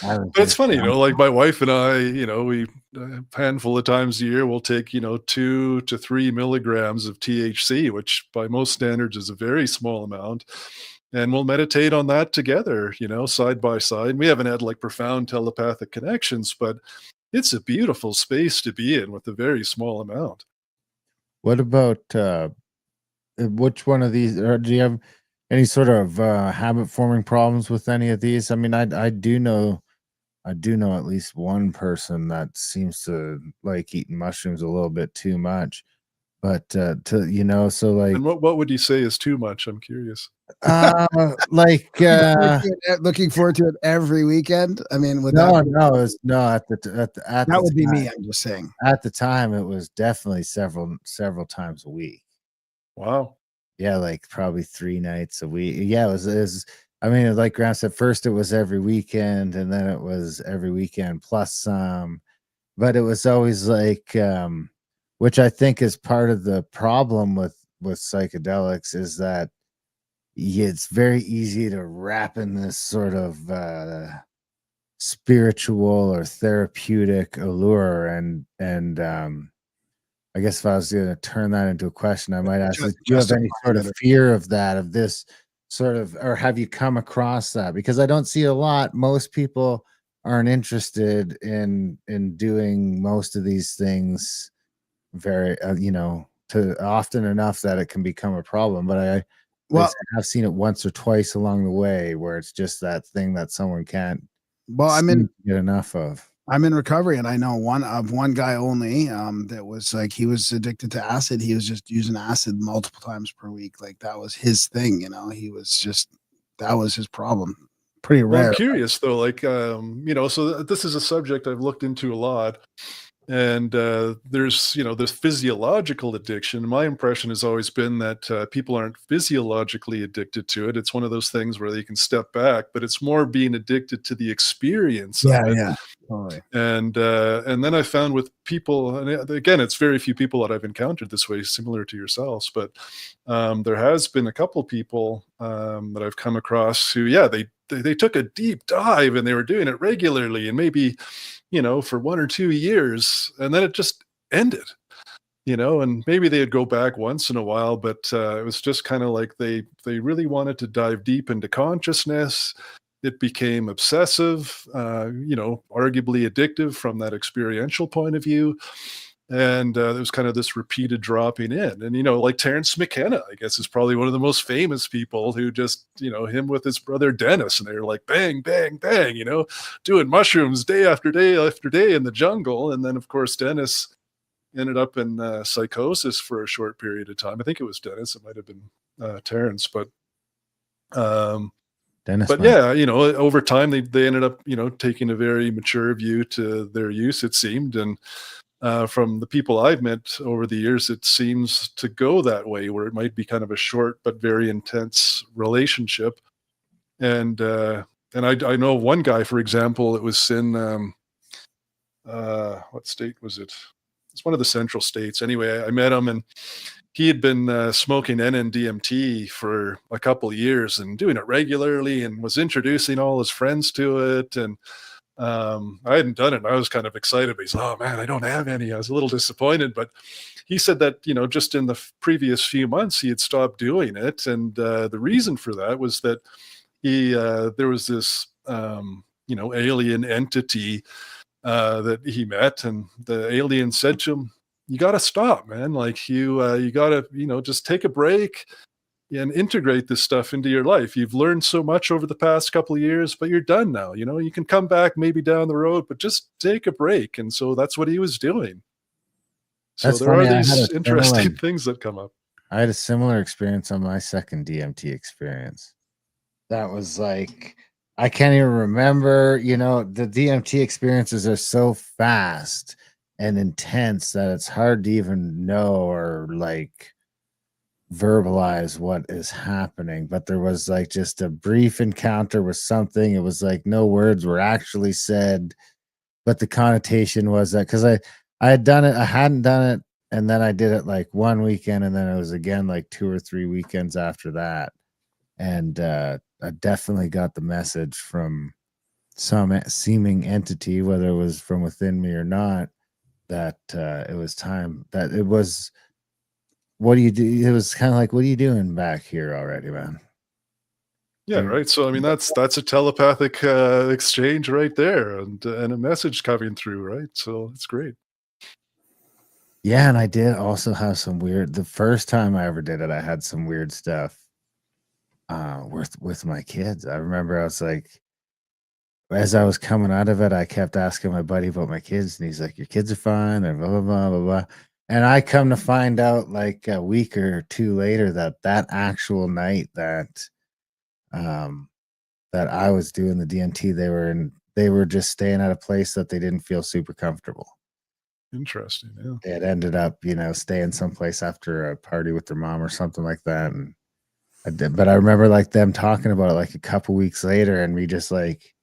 But it's funny, like my wife and I, we a handful of times a year we'll take 2 to 3 milligrams of THC, which by most standards is a very small amount, and we'll meditate on that together, side by side. We haven't had like profound telepathic connections, but it's a beautiful space to be in with a very small amount. What about which one of these, or do you have any sort of habit forming problems with any of these? I mean, I do know at least one person that seems to like eating mushrooms a little bit too much, but so like And what would you say is too much? I'm curious. like Looking forward to it every weekend. I mean, no, it's no at that the would be time, me. I'm just saying. at the time it was definitely several times a week. Wow. Yeah, like probably 3 nights a week. Yeah, it was I mean, like Graham said, first it was every weekend, and then it was every weekend plus some, but it was always like, which I think is part of the problem with psychedelics, is that it's very easy to wrap in this sort of spiritual or therapeutic allure, and I guess if I was going to turn that into a question, I might ask, do you have any sort of fear of that, of this sort of, or have you come across that? Because I don't see a lot. Most people aren't interested in doing most of these things very, to often enough that it can become a problem. But I have seen it once or twice along the way where it's just that thing that someone can't get enough of. I'm in recovery, and I know one guy only that was like, he was addicted to acid. He was just using acid multiple times per week. Like, that was his thing, he was just, that was his problem. Pretty rare. Well, I'm curious though, like, so this is a subject I've looked into a lot. And there's physiological addiction. My impression has always been that people aren't physiologically addicted to it. It's one of those things where they can step back, but it's more being addicted to the experience of it. Yeah, totally. And then I found with people, and again, it's very few people that I've encountered this way, similar to yourselves, but there has been a couple people that I've come across who, they took a deep dive and they were doing it regularly, and maybe for 1 or 2 years, and then it just ended, and maybe they'd go back once in a while, but it was just kind of like they really wanted to dive deep into consciousness. It became obsessive, arguably addictive from that experiential point of view. And there was kind of this repeated dropping in. And, like Terence McKenna, I guess, is probably one of the most famous people who just, him with his brother Dennis, and they were like, bang, bang, bang, doing mushrooms day after day after day in the jungle. And then, of course, Dennis ended up in psychosis for a short period of time. I think it was Dennis. It might have been Terence, but Dennis. But yeah, over time, they ended up, taking a very mature view to their use, it seemed. And from the people I've met over the years, it seems to go that way, where it might be kind of a short but very intense relationship. And I know one guy, for example, it was in what state was it? It's one of the central states. Anyway, I met him, and he had been smoking NN-DMT for a couple of years and doing it regularly, and was introducing all his friends to it. And I hadn't done it, and I was kind of excited, but he's, oh man, I don't have any. I was a little disappointed, but he said that, just in the previous few months, he had stopped doing it. And the reason for that was that there was this, alien entity that he met, and the alien said to him, you got to stop, man. Like, you got to, just take a break and integrate this stuff into your life. You've learned so much over the past couple of years, but you're done now. You can come back maybe down the road, but just take a break. And so that's what he was doing. So That's there funny. are these interesting things that come up. I had a similar experience on my second DMT experience. That was like, I can't even remember, the DMT experiences are so fast and intense that it's hard to even know or like verbalize what is happening. But there was like just a brief encounter with something. It was like no words were actually said, but the connotation was that, because I had done it, I hadn't done it, and then I did it like one weekend, and then it was again like 2 or 3 weekends after that. And I definitely got the message from some seeming entity, whether it was from within me or not, that it was time, that it was, what do you do? It was kind of like, what are you doing back here already, man? Yeah, right. So I mean, that's a telepathic exchange right there, and a message coming through, right? So it's great. Yeah, and I did also have some weird. The first time I ever did it, I had some weird stuff with my kids. I remember I was like, as I was coming out of it, I kept asking my buddy about my kids, and he's like, "Your kids are fine," and blah blah blah blah blah. And I come to find out like a week or two later that actual night that I was doing the DMT, they were just staying at a place that they didn't feel super comfortable. Interesting. Yeah. It ended up, staying someplace after a party with their mom or something like that. And but I remember like them talking about it like a couple weeks later, and we just like,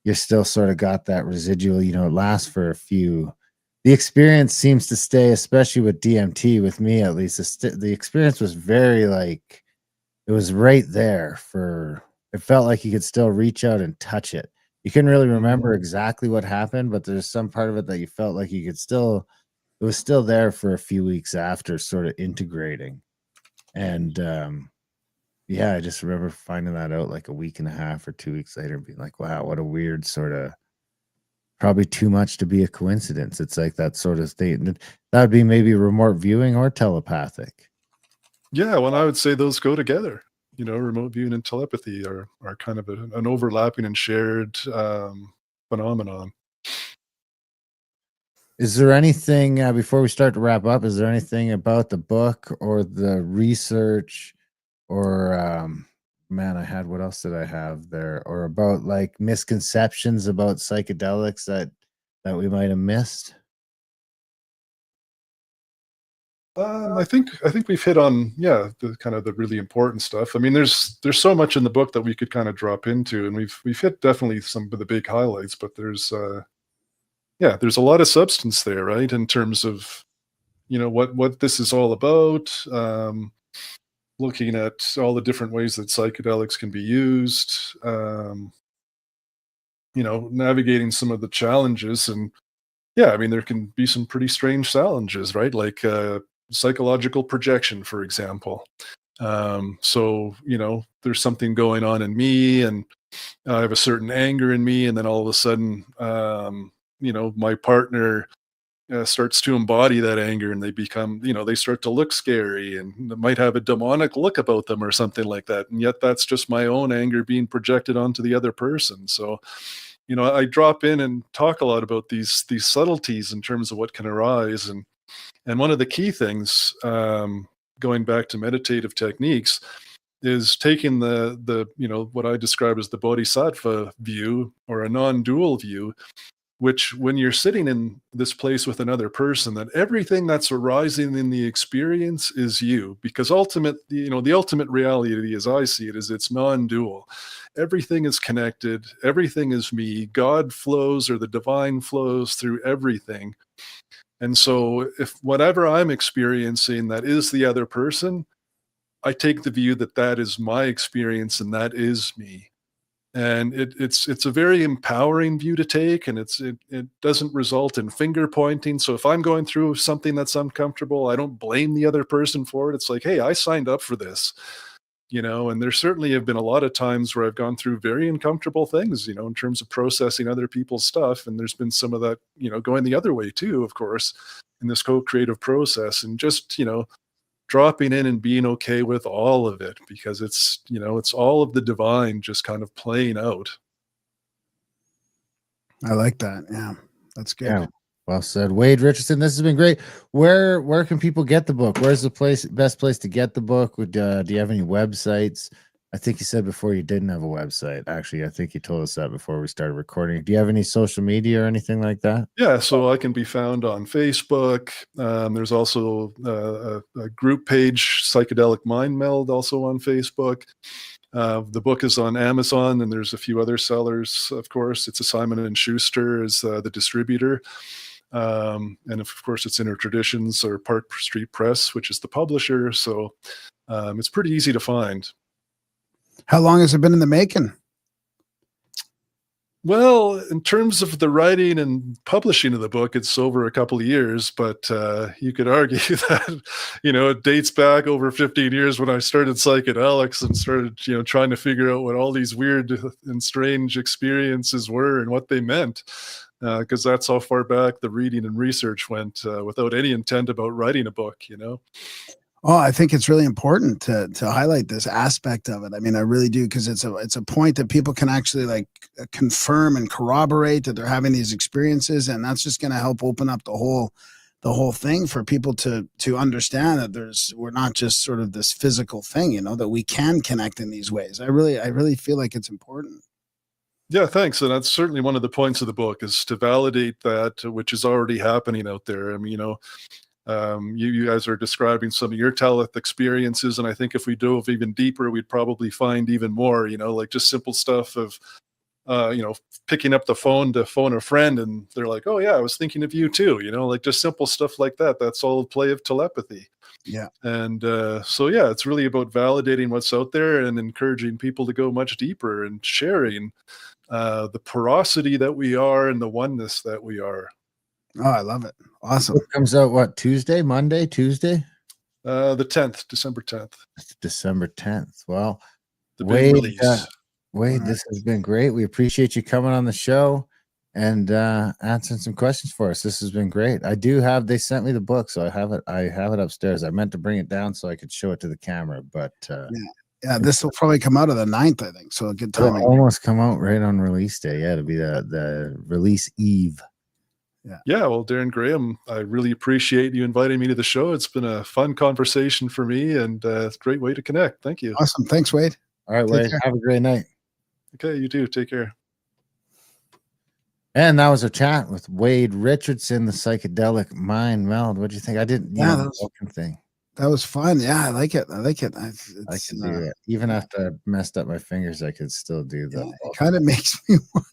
you're still sort of got that residual, it lasts for a few. The experience seems to stay, especially with DMT, with me at least. The experience was very like it was right there it felt like you could still reach out and touch it. You couldn't really remember exactly what happened, but there's some part of it that you felt like you could still, it was still there for a few weeks after sort of integrating. And yeah, I just remember finding that out like a week and a half or 2 weeks later and being like, wow, what a weird sort of, probably too much to be a coincidence. It's like that sort of thing. That would be maybe remote viewing or telepathic. Yeah, well, I would say those go together. You know, remote viewing and telepathy are kind of an overlapping and shared phenomenon. Is there anything before we start to wrap up? Is there anything about the book or the research, or man, I had, what else did I have there? Or about like misconceptions about psychedelics that we might have missed? I think we've hit on, yeah, the kind of the really important stuff. I mean, there's so much in the book that we could kind of drop into, and we've hit definitely some of the big highlights, but there's yeah, there's a lot of substance there, right? In terms of, you know, what this is all about, looking at all the different ways that psychedelics can be used, you know, navigating some of the challenges. And yeah, I mean, there can be some pretty strange challenges, right? Like psychological projection, for example. So, you know, there's something going on in me, and I have a certain anger in me, and then all of a sudden, you know, my partner starts to embody that anger, and they become, you know, they start to look scary and might have a demonic look about them or something like that. And yet that's just my own anger being projected onto the other person. So, you know, I drop in and talk a lot about these subtleties in terms of what can arise. And one of the key things, going back to meditative techniques, is taking the you know, what I describe as the bodhisattva view, or a non-dual view, which, when you're sitting in this place with another person, that everything that's arising in the experience is you, because you know, the ultimate reality, as I see it, is it's non-dual. Everything is connected, everything is me. God flows, or the divine flows through everything. And so if whatever I'm experiencing that is the other person, I take the view that that is my experience and that is me. And it's a very empowering view to take, and it doesn't result in finger pointing. So if I'm going through something that's uncomfortable, I don't blame the other person for it. It's like, hey, I signed up for this, you know. And there certainly have been a lot of times where I've gone through very uncomfortable things, you know, in terms of processing other people's stuff. And there's been some of that, you know, going the other way too, of course, in this co-creative process. And just, you know, dropping in and being okay with all of it, because it's, you know, it's all of the divine just kind of playing out. I like that. Yeah, that's good. Yeah. Well said, Wade Richardson. This has been great. Where can people get the book? Where's the best place to get the book? Do you have any websites? I think you said before you didn't have a website. Actually, I think you told us that before we started recording. Do you have any social media or anything like that? Yeah, so I can be found on Facebook. There's also a group page, Psychedelic Mind Meld, also on Facebook. The book is on Amazon, and there's a few other sellers, of course. It's a Simon and Schuster is the distributor. And of course, it's Inner Traditions, or Park Street Press, which is the publisher. So it's pretty easy to find. How long has it been in the making? Well, in terms of the writing and publishing of the book, it's over a couple of years, but you could argue that, you know, it dates back over 15 years when I started psychedelics and started, you know, trying to figure out what all these weird and strange experiences were and what they meant, because that's how far back the reading and research went, without any intent about writing a book, you know. Oh, I think it's really important to highlight this aspect of it. I mean, I really do, because it's a point that people can actually like confirm and corroborate that they're having these experiences, and that's just going to help open up the whole thing for people to understand that we're not just sort of this physical thing, you know, that we can connect in these ways. I really feel like it's important. Yeah, thanks. And that's certainly one of the points of the book, is to validate that which is already happening out there. I mean, you know, you guys are describing some of your telepath experiences, and I think if we dove even deeper, we'd probably find even more, you know, like just simple stuff of you know, picking up the phone to phone a friend, and they're like, oh yeah, I was thinking of you too, you know, like just simple stuff like that. That's all play of telepathy. Yeah. And so, yeah, it's really about validating what's out there and encouraging people to go much deeper and sharing the porosity that we are and the oneness that we are. Oh, I love it. Awesome. It comes out what, Tuesday, Monday, Tuesday? The 10th, December 10th. It's December 10th. Well, The big release. Wade, All right. this has been great. We appreciate you coming on the show and answering some questions for us. This has been great. They sent me the book, so I have it upstairs. I meant to bring it down so I could show it to the camera, but Yeah, this will probably come out on the 9th, I think. So a good it'll timing. almost come out right on release day. Yeah, it'll be the release eve. Yeah, well, Darren Graham, I really appreciate you inviting me to the show. It's been a fun conversation for me, and it's a great way to connect. Thank you. Awesome. Thanks, Wade. All right, Take Wade, care. have a great night. Okay, you too. Take care. And that was a chat with Wade Richardson, the psychedelic mind meld. What do you think? I didn't, Yeah, the that was- fucking thing. That was fun. Yeah, I like it. I could do it. Even after I messed up my fingers, I could still do Yeah, that. it kind of makes me want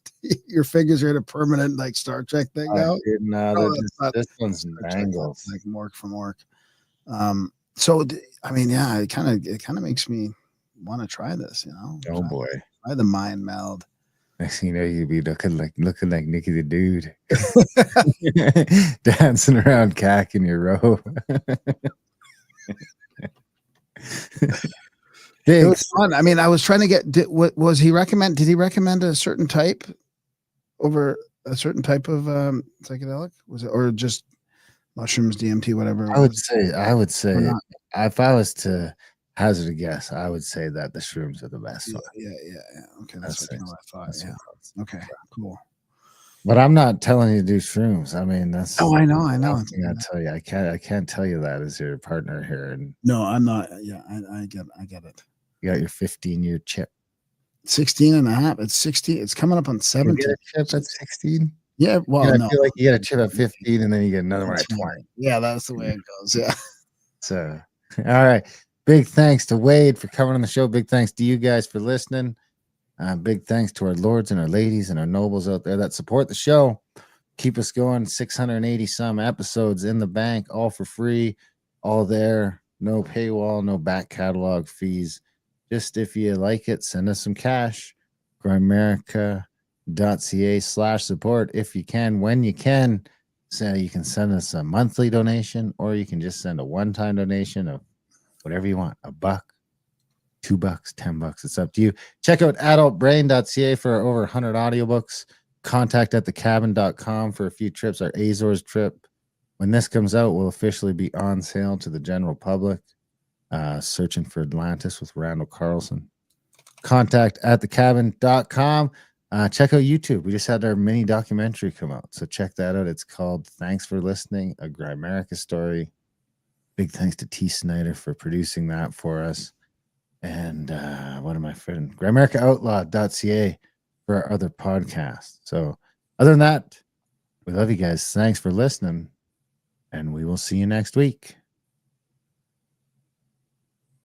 your fingers are in a permanent like Star Trek thing now. No, No, they're that's just, not this one's Star Trek, angles. that's like Mork from Mork. So I mean, yeah, it kind of makes me want to try this. Oh boy! Try the mind meld. Next thing you know, you'll be looking like Nicky the Dude, dancing around, cack in your robe. It was fun. I mean, I was trying to get. Did he recommend a certain type over a certain type of psychedelic? Was it or just mushrooms, DMT, whatever? I would say, Or not? if I was to hazard a guess, I would say that the shrooms are the best one. Yeah. Okay, that's what I thought. That's Yeah. what Okay, cool. But I'm not telling you to do shrooms. I mean, that's. Oh, I know. I tell you, I can't tell you that as your partner here, and No, I'm not. Yeah, I get it. you got your 15-year chip. 16 and a half. It's 60. It's coming up on You 17. get a chip at 16. Yeah. Well, I no. feel like you get a chip at 15, and then you get another one at That's 20. right. Yeah, that's the way it goes. Yeah. So, all right. Big thanks to Wade for coming on the show. Big thanks to you guys for listening. Big thanks to our lords and our ladies and our nobles out there that support the show. Keep us going. 680 some episodes in the bank, all for free, all there. No paywall, no back catalog fees. Just if you like it, send us some cash. Grimerica.ca/support if you can, when you can. So you can send us a monthly donation, or you can just send a one-time donation of whatever you want, $1, $2, $10. It's up to you. Check out adultbrain.ca for over 100 audiobooks. Contact@thecabin.com for a few trips. Our Azores trip, when this comes out, will officially be on sale to the general public. Searching for Atlantis with Randall Carlson. Contact@thecabin.com. Check out YouTube. We just had our mini documentary come out, so check that out. It's called Thanks for Listening, a Grimerica story. Big thanks to T. Snyder for producing that for us. And what am I friend? GrimericaOutlaw.ca for our other podcasts. So other than that, we love you guys. Thanks for listening, and we will see you next week.